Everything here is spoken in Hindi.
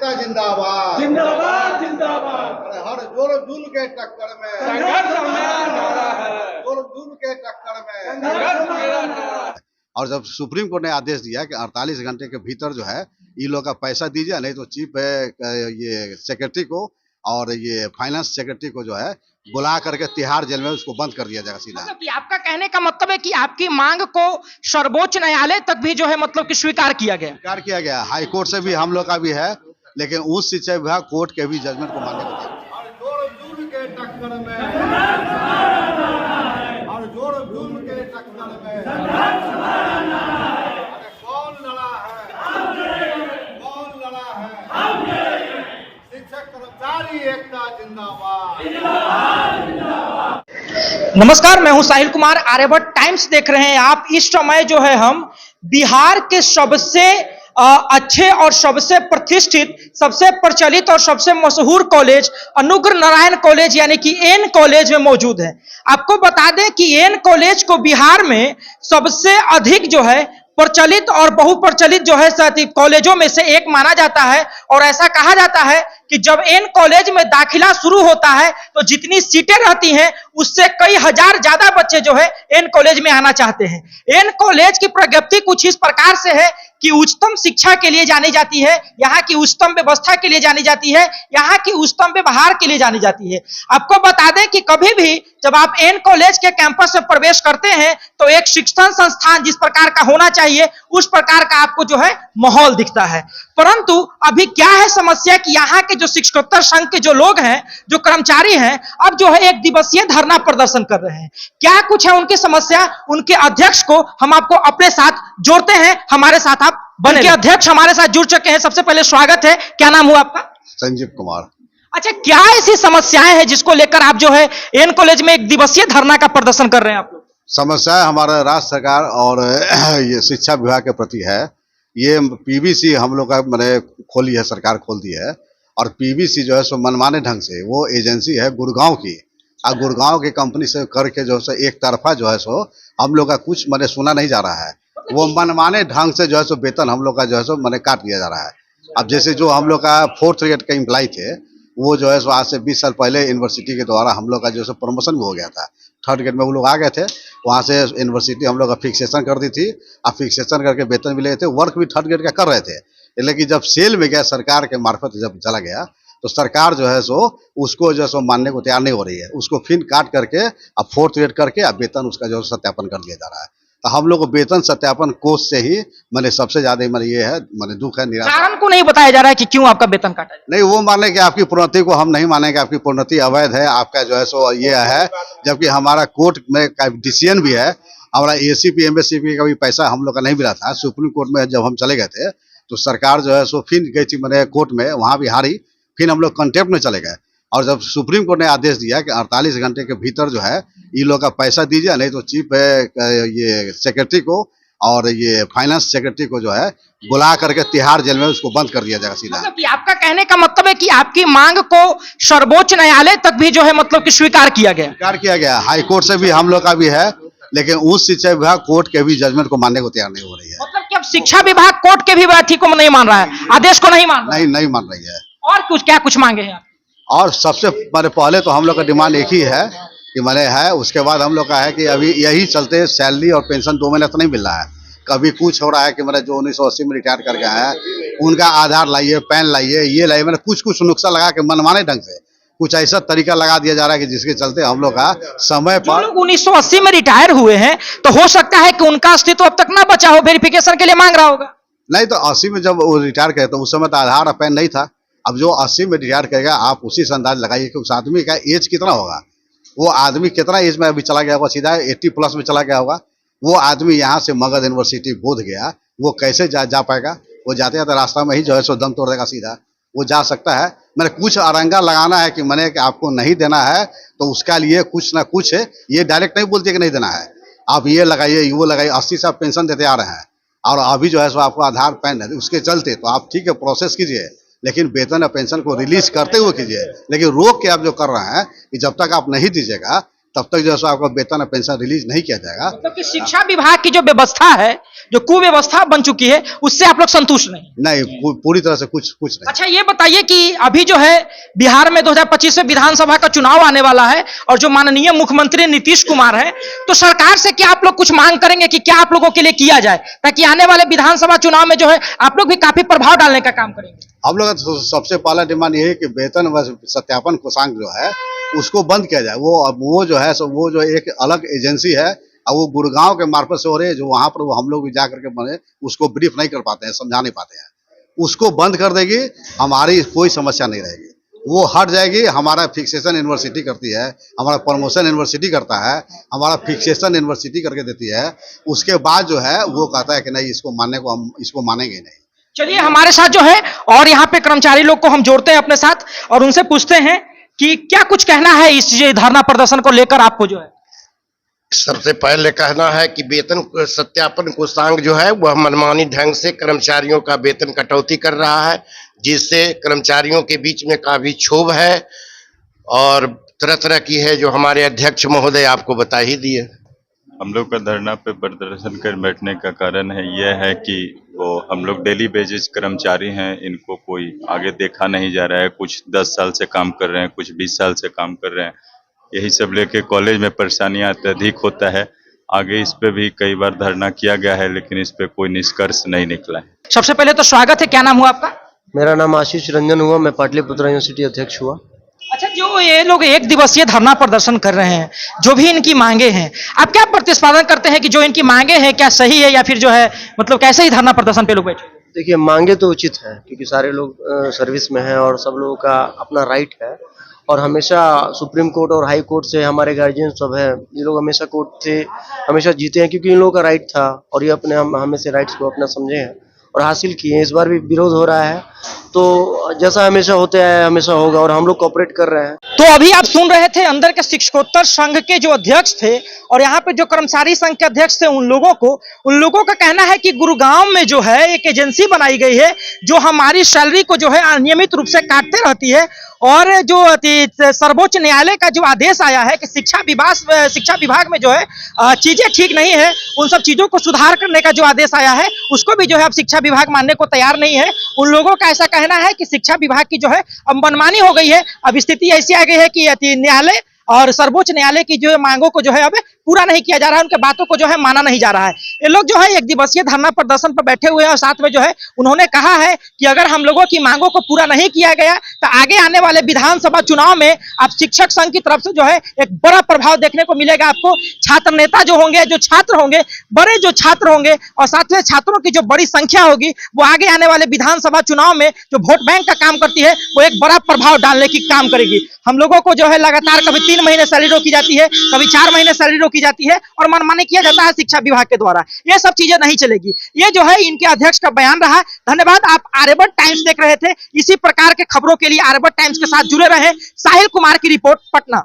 जिंदाबाद जिंदाबाद जिंदाबाद। हर जोर जुल के टक्कर में संघर्ष मेरा नारा है, जोर जुल के टक्कर में संघर्ष मेरा नारा है। और जब सुप्रीम कोर्ट ने आदेश दिया कि 48 घंटे के भीतर जो है ये लोग का पैसा दीजिए, नहीं तो चीफ ये सेक्रेटरी को और ये फाइनेंस सेक्रेटरी को जो है बुला करके तिहाड़ जेल में उसको बंद कर दिया जाएगा सीधा। मतलब कि आपका कहने का मतलब है कि आपकी मांग को सर्वोच्च न्यायालय तक भी जो है मतलब कि स्वीकार किया गया। स्वीकार किया गया, हाई कोर्ट से भी हम लोग का भी है, लेकिन उच्च शिक्षा विभाग कोर्ट के भी जजमेंट को मानने को तैयार। हर जोर जुल के टक्कर में हर जोर जुल के टक्कर में अरे कौन लड़ा है, कौन लड़ा है? शिक्षक कर्मचारी एकता जिंदाबाद। नमस्कार, मैं हूं साहिल कुमार, आर्यभट्ट टाइम्स देख रहे हैं आप। इस समय जो है हम बिहार के सबसे अच्छे और सबसे प्रतिष्ठित, सबसे प्रचलित और सबसे मशहूर कॉलेज अनुग्रह नारायण कॉलेज यानी कि एन कॉलेज में मौजूद है। आपको बता दें कि एन कॉलेज को बिहार में सबसे अधिक जो है प्रचलित और बहुप्रचलित जो है कॉलेजों में से एक माना जाता है। और ऐसा कहा जाता है कि जब एन कॉलेज में दाखिला शुरू होता है तो जितनी सीटें रहती हैं उससे कई हजार ज्यादा बच्चे जो है एन कॉलेज में आना चाहते हैं। एन कॉलेज की प्रगति कुछ इस प्रकार से है कि उच्चतम शिक्षा के लिए जानी जाती है, यहाँ की उच्चतम व्यवस्था के लिए जानी जाती है, यहाँ की उच्चतम व्यवहार के लिए जानी जाती है। आपको बता दें कि कभी भी जब आप एन कॉलेज के कैंपस में प्रवेश करते हैं तो एक शिक्षण संस्थान जिस प्रकार का होना चाहिए उस प्रकार का आपको जो है माहौल दिखता है। परंतु अभी क्या है समस्या कि यहाँ के जो शिक्षकोत्तर संघ के जो लोग हैं, जो कर्मचारी हैं, अब जो है एक दिवसीय धरना प्रदर्शन कर रहे हैं। क्या कुछ है उनकी समस्या, उनके अध्यक्ष को हम आपको अपने साथ जोड़ते हैं, हमारे साथ आप बने। के अध्यक्ष हमारे साथ जुड़ चुके हैं, सबसे पहले स्वागत है। क्या नाम हुआ आपका? संजीव कुमार। अच्छा, क्या ऐसी समस्याएं हैं जिसको लेकर आप जो है एन कॉलेज में एक दिवसीय धरना का प्रदर्शन कर रहे हैं आप लोग? समस्या हमारा राज्य सरकार और ये शिक्षा विभाग के प्रति है। ये पीवीसी हम लोग का मैंने खोली है, सरकार खोल दी है। और पीवीसी जो है सो मनमाने ढंग से वो एजेंसी है गुड़गांव की, और गुड़गांव की कंपनी से करके जो है एक तरफा जो है सो हम लोग का कुछ मैंने सुना नहीं जा रहा है। वो मनमाने ढंग से जो है सो वेतन हम लोग का जो है सो मैंने काट दिया जा रहा है। अब जैसे जो हम लोग का 4th ग्रेड का एम्प्लॉय थे वो जो है सो आज से 20 साल पहले यूनिवर्सिटी के द्वारा हम लोग का जो है प्रमोशन भी हो गया था। 3rd ग्रेड में वो लोग आ गए थे, वहाँ से यूनिवर्सिटी हम लोग का फिक्सेशन कर दी थी, अब फिक्सेशन करके वेतन भी ले थे, वर्क भी 3rd ग्रेड का कर रहे थे। लेकिन जब सेल में गया सरकार के मार्फत जब चला गया तो सरकार जो है सो उसको जो है सो मानने को तैयार नहीं हो रही है। उसको फिर काट करके अब 4th ग्रेड करके अब वेतन उसका जो सत्यापन कर दिया जा रहा है। तो हम लोग को वेतन सत्यापन कोष से ही मैंने सबसे ज्यादा मैंने ये है मैंने दुख है, निराशा। कारण को नहीं बताया जा रहा है कि क्यों आपका वेतन काटा जाए। नहीं, वो मान लें कि आपकी प्रोन्नति को हम नहीं मानेंगे, आपकी प्रोन्नति अवैध है, आपका जो है सो ये है। जबकि हमारा कोर्ट में का डिसीजन भी है, हमारा एसीपी एमएससीपी का भी पैसा हम लोग का नहीं मिला था। सुप्रीम कोर्ट में जब हम चले गए थे तो सरकार जो है सो फिर गई थी मैंने कोर्ट में, वहाँ भी हारी, फिर हम लोग कंटेम्प्ट में चले गए। और जब सुप्रीम कोर्ट ने आदेश दिया कि 48 घंटे के भीतर जो है ये लोग का पैसा दीजिए, नहीं तो चीफ ये सेक्रेटरी को और ये फाइनेंस सेक्रेटरी को जो है बुला करके तिहाड़ जेल में उसको बंद कर दिया जाएगा सीधा। मतलब कि आपका कहने का मतलब है कि आपकी मांग को सर्वोच्च न्यायालय तक भी जो है मतलब कि स्वीकार किया गया। स्वीकार किया गया, हाई कोर्ट से भी हम लोग का भी है, लेकिन उच्च शिक्षा विभाग कोर्ट के भी जजमेंट को मानने को तैयार नहीं हो रही है। मतलब कि अब शिक्षा विभाग कोर्ट के भी अथी को नहीं मान रहा है, आदेश को नहीं मान रहा है। नहीं मान रही है। और कुछ क्या कुछ मांगे हैं आप? और सबसे पहले तो हम लोग का डिमांड एक ही है कि मैंने है, उसके बाद हम लोग का है कि अभी यही चलते सैलरी और पेंशन 2 महीने तो नहीं मिल रहा है। कभी कुछ हो रहा है कि मैंने जो 1980 में रिटायर कर गया है उनका आधार लाइए, पैन लाइए, ये लाइए, मैंने कुछ नुस्खा लगा के मनमाने ढंग से कुछ ऐसा तरीका लगा दिया जा रहा है कि जिसके चलते हम लोग का समय पर 1980 में रिटायर हुए हैं तो हो सकता है कि उनका अस्तित्व अब तक ना बचा हो, वेरिफिकेशन के लिए मांग रहा होगा। नहीं तो 80 में जब वो रिटायर करे तो उस समय तो आधार और पैन नहीं था। अब जो 80 में रिटायर करेगा आप उसी से अंदाज लगाइए कि उस आदमी का एज कितना होगा, वो आदमी कितना एज में अभी चला गया होगा, सीधा 80+ में चला गया होगा। वो आदमी यहाँ से मगध यूनिवर्सिटी बोध गया, वो कैसे जा पाएगा? वो जाते जाते रास्ता में ही जो है सो दम तोड़ देगा सीधा। वो जा सकता है, मैंने कुछ अरंगा लगाना है कि मैंने कि आपको नहीं देना है तो उसका लिए कुछ ना कुछ है, ये डायरेक्ट नहीं बोलते कि नहीं देना है, आप ये लगाइए वो लगाइए। 80 से आप पेंशन देते आ रहे हैं और अभी जो है सो आपको आधार पैन है, उसके चलते तो आप ठीक है प्रोसेस कीजिए, लेकिन वेतन और पेंशन को रिलीज करते हुए कीजिए। लेकिन रोक के आप जो कर रहे हैं कि जब तक आप नहीं दीजिएगा तब तक जो है सो आपका वेतन और पेंशन रिलीज नहीं किया जाएगा। मतलब कि शिक्षा विभाग की जो व्यवस्था है, जो कुव्यवस्था बन चुकी है, उससे आप लोग संतुष्ट नहीं? नहीं, पूरी तरह से कुछ नहीं। अच्छा, ये बताइए कि अभी जो है बिहार में 2025 में विधानसभा का चुनाव आने वाला है और जो माननीय मुख्यमंत्री नीतीश कुमार है, तो सरकार से क्या आप लोग कुछ मांग करेंगे कि क्या आप लोगों के लिए किया जाए, ताकि आने वाले विधानसभा चुनाव में जो है आप लोग भी काफी प्रभाव डालने का काम करेंगे? हम लोग का सबसे पहला डिमांड ये है कि वेतन व सत्यापन कोषांग जो है उसको बंद किया जाए। वो जो है वो जो एक अलग एजेंसी है और वो गुड़गांव के मार्फत से हो रही है, जो वहां पर वो हम लोग भी जा करके बने उसको ब्रीफ नहीं कर पाते हैं, समझा नहीं पाते हैं। उसको बंद कर देगी, हमारी कोई समस्या नहीं रहेगी, वो हट जाएगी। हमारा फिक्सेशन यूनिवर्सिटी करती है, हमारा प्रमोशन यूनिवर्सिटी करता है, हमारा फिक्सेशन यूनिवर्सिटी करके देती है। उसके बाद जो है वो कहता है कि नहीं, इसको मानने को हम इसको मानेंगे नहीं। चलिए, हमारे साथ जो है और यहाँ पे कर्मचारी लोग को हम जोड़ते हैं अपने साथ और उनसे पूछते हैं कि क्या कुछ कहना है इस धरना प्रदर्शन को लेकर आपको जो है। सबसे पहले कहना है कि वेतन सत्यापन कोषांग जो है वह मनमानी ढंग से कर्मचारियों का वेतन कटौती कर रहा है, जिससे कर्मचारियों के बीच में काफी क्षोभ है और तरह तरह की है, जो हमारे अध्यक्ष महोदय आपको बता ही दिए। हम लोग का धरना पे प्रदर्शन कर बैठने का कारण है यह है कि वो हम लोग डेली बेसिस कर्मचारी हैं, इनको कोई आगे देखा नहीं जा रहा है। कुछ 10 साल से काम कर रहे हैं, कुछ 20 साल से काम कर रहे हैं। यही सब लेके कॉलेज में परेशानियां अत्यधिक होता है। आगे इस पे भी कई बार धरना किया गया है, लेकिन इस पे कोई निष्कर्ष नहीं निकला है। सबसे पहले तो स्वागत है, क्या नाम हुआ आपका? मेरा नाम आशीष रंजन हुआ, मैं पाटलिपुत्र यूनिवर्सिटी अध्यक्ष हुआ। अच्छा, जो ये लोग 1 दिवसीय धरना प्रदर्शन कर रहे हैं, जो भी इनकी मांगे हैं, आप क्या प्रतिपादन करते हैं कि जो इनकी मांगे हैं क्या सही है या फिर जो है मतलब कैसे ही धरना प्रदर्शन पे लोग बैठे? देखिए, मांगे तो उचित है क्योंकि सारे लोग सर्विस में हैं और सब लोगों का अपना राइट है और हमेशा सुप्रीम कोर्ट और हाई कोर्ट से हमारे गार्जियन सब है, ये लोग हमेशा कोर्ट से हमेशा जीते हैं क्योंकि इन लोगों का राइट था और ये अपने हमें से राइट्स को अपना समझे हैं और हासिल किए हैं। इस बार भी विरोध हो रहा है, तो जैसा हमेशा होता है हमेशा होगा और हम लोग कोऑपरेट कर रहे हैं। तो अभी आप सुन रहे थे अंदर के शिक्षकोत्तर संघ के जो अध्यक्ष थे और यहाँ पे जो कर्मचारी संघ के अध्यक्ष थे, उन लोगों का कहना है कि गुरुग्राम में जो है एक एजेंसी बनाई गई है जो हमारी सैलरी को जो है अनियमित रूप से काटते रहती है और जो सर्वोच्च न्यायालय का जो आदेश आया है कि शिक्षा विभाग में जो है चीजें ठीक नहीं है, उन सब चीजों को सुधार करने का जो आदेश आया है उसको भी जो है अब शिक्षा विभाग मानने को तैयार नहीं है। उन लोगों का ऐसा कहना है कि शिक्षा विभाग की जो है अब मनमानी हो गई है। अब स्थिति ऐसी आ गई है कि न्यायालय और सर्वोच्च न्यायालय की जो मांगों को जो है अब पूरा नहीं किया जा रहा है, उनके बातों को जो है माना नहीं जा रहा है। ये लोग जो है 1 दिवसीय धरना प्रदर्शन पर बैठे हुए हैं और साथ में जो है उन्होंने कहा है कि अगर हम लोगों की मांगों को पूरा नहीं किया गया तो आगे आने वाले विधानसभा चुनाव में आप शिक्षक संघ की तरफ से जो है एक बड़ा प्रभाव देखने को मिलेगा। आपको छात्र नेता जो होंगे, जो छात्र होंगे, बड़े जो छात्र होंगे और साथ में छात्रों की जो बड़ी संख्या होगी, वो आगे आने वाले विधानसभा चुनाव में जो वोट बैंक का काम करती है वो एक बड़ा प्रभाव डालने की काम करेगी। हम लोगों को जो है लगातार कभी 3 महीने सैलरी रोकी जाती है, कभी 4 महीने सैलरी रोकी जाती है और मनमानी किया जाता है शिक्षा विभाग के द्वारा। ये सब चीजें नहीं चलेगी। ये जो है इनके अध्यक्ष का बयान रहा। धन्यवाद। आप आर्यभट्ट टाइम्स देख रहे थे। इसी प्रकार के खबरों के लिए आर्यभट्ट टाइम्स के साथ जुड़े रहे। साहिल कुमार की रिपोर्ट, पटना।